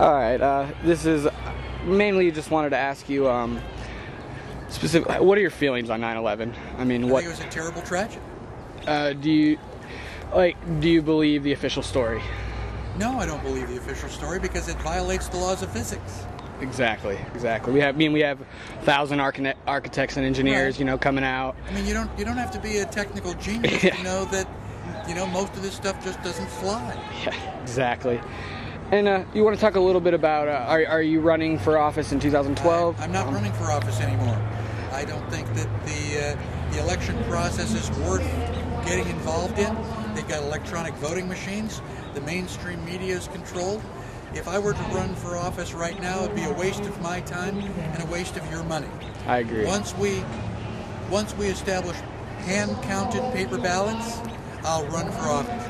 All right. This is mainly just wanted to ask you specific. What are your feelings on 9/11? I mean, I what think it was a terrible tragedy. do you like? Do you believe the official story? No, I don't believe the official story because it violates the laws of physics. Exactly. We have 1,000 architects and engineers, Right. coming out. I mean, you don't have to be a technical genius Yeah. to know that most of this stuff just doesn't fly. Yeah, exactly. And you want to talk a little bit about are you running for office in 2012? I'm not running for office anymore. I don't think that the election process is worth getting involved in. They've got electronic voting machines. The mainstream media is controlled. If I were to run for office right now, it'd be a waste of my time and a waste of your money. I agree. Once we establish hand-counted paper ballots, I'll run for office.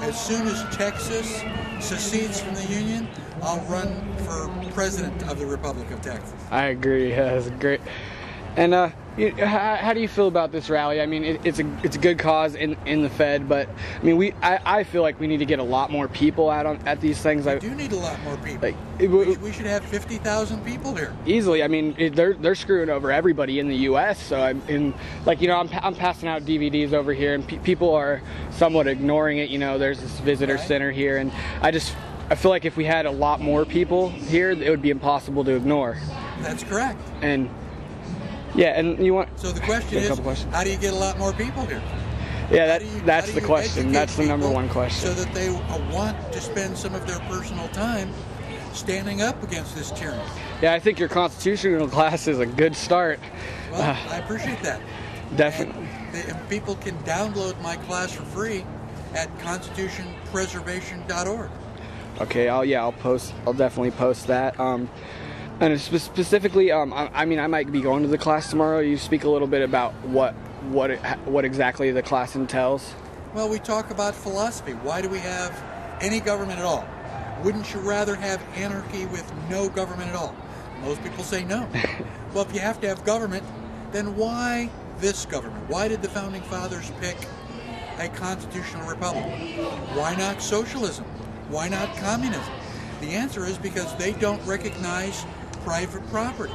As soon as Texas secedes from the Union, I'll run for president of the Republic of Texas. I agree. Yeah, that's great. And how do you feel about this rally? I mean, it's a good cause in the Fed, but I mean, I feel like we need to get a lot more people out at these things. We do need a lot more people. Like, we should have 50,000 people here. Easily. I mean, they're screwing over everybody in the U.S. So I'm passing out DVDs over here, and people are somewhat ignoring it. There's this visitor center here, and I feel like if we had a lot more people here, it would be impossible to ignore. That's correct. And yeah, and you want. So the question is, how do you get a lot more people here? Yeah, that's the question. That's the number one question. So that they want to spend some of their personal time standing up against this tyranny. Yeah, I think your constitutional class is a good start. Well, I appreciate that. Definitely. And people can download my class for free at constitutionpreservation.org. Okay, I'll definitely post that. And specifically, I might be going to the class tomorrow. You speak a little bit about what exactly the class entails. Well, we talk about philosophy. Why do we have any government at all? Wouldn't you rather have anarchy with no government at all? Most people say no. Well, if you have to have government, then why this government? Why did the Founding Fathers pick a constitutional republic? Why not socialism? Why not communism? The answer is because they don't recognize private property.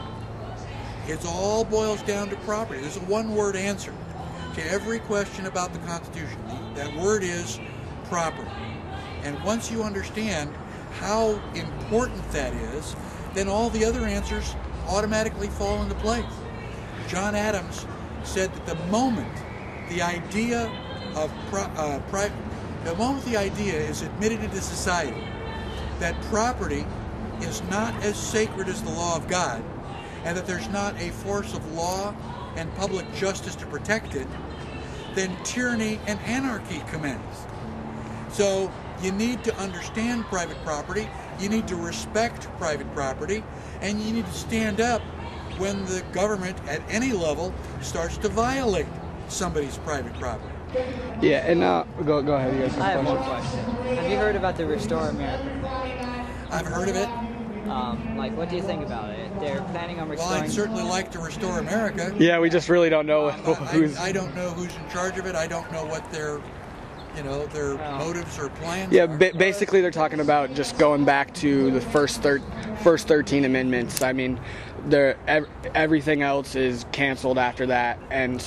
It all boils down to property. There's a one-word answer to every question about the Constitution. That word is property. And once you understand how important that is, then all the other answers automatically fall into place. John Adams said that the moment the idea is admitted into society, that property is not as sacred as the law of God, and that there's not a force of law and public justice to protect it, then tyranny and anarchy commence. So you need to understand private property, you need to respect private property, and you need to stand up when the government at any level starts to violate somebody's private property. Yeah, and go ahead. You guys I have one question. Have you heard about the Restore America? I've heard of it. What do you think about it? They're planning on restoring... Well, I'd certainly like to restore America. Yeah, we just really don't know who's... I don't know who's in charge of it. I don't know what their motives or plans Yeah, are. basically they're talking about just going back to the first 13 amendments. I mean, everything else is canceled after that, and...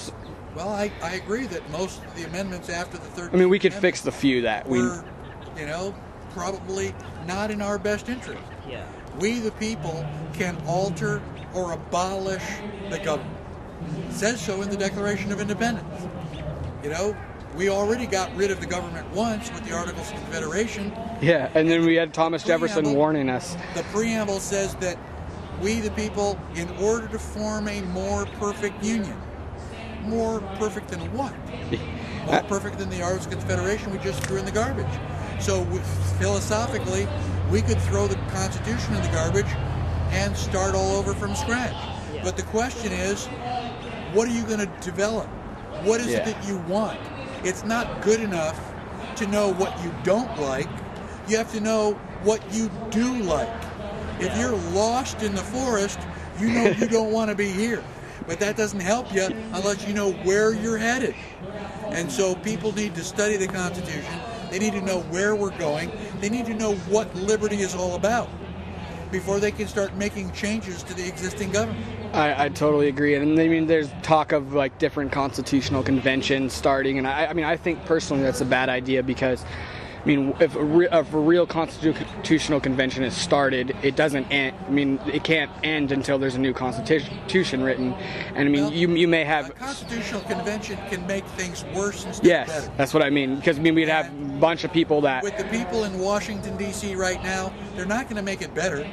Well, I agree that most of the amendments after the 13th I mean, we could Amendment fix the few that were, probably not in our best interest. Yeah. We, the people, can alter or abolish the government. It says so in the Declaration of Independence. We already got rid of the government once with the Articles of Confederation. Yeah, and then we had Thomas Jefferson warning us. The preamble says that we, the people, in order to form a more perfect union. More perfect than what? More perfect than the Articles of Confederation we just threw in the garbage. So philosophically, we could throw the Constitution in the garbage and start all over from scratch. Yeah. But the question is, what are you going to develop? What is it that you want? It's not good enough to know what you don't like. You have to know what you do like. If you're lost in the forest, you know you don't want to be here. But that doesn't help you unless you know where you're headed. And so people need to study the Constitution. They need to know where we're going. They need to know what liberty is all about. before they can start making changes to the existing government. I totally agree, and I mean, there's talk of like different constitutional conventions starting, and I mean, I think personally that's a bad idea because, I mean, if a real constitutional convention is started, it doesn't end. I mean, it can't end until there's a new constitution written, and I mean, Well, you may have a constitutional convention can make things worse instead yes, of better. that's what I mean, because I mean we'd have a bunch of people that With the people in Washington D.C. right now, they're not going to make it better.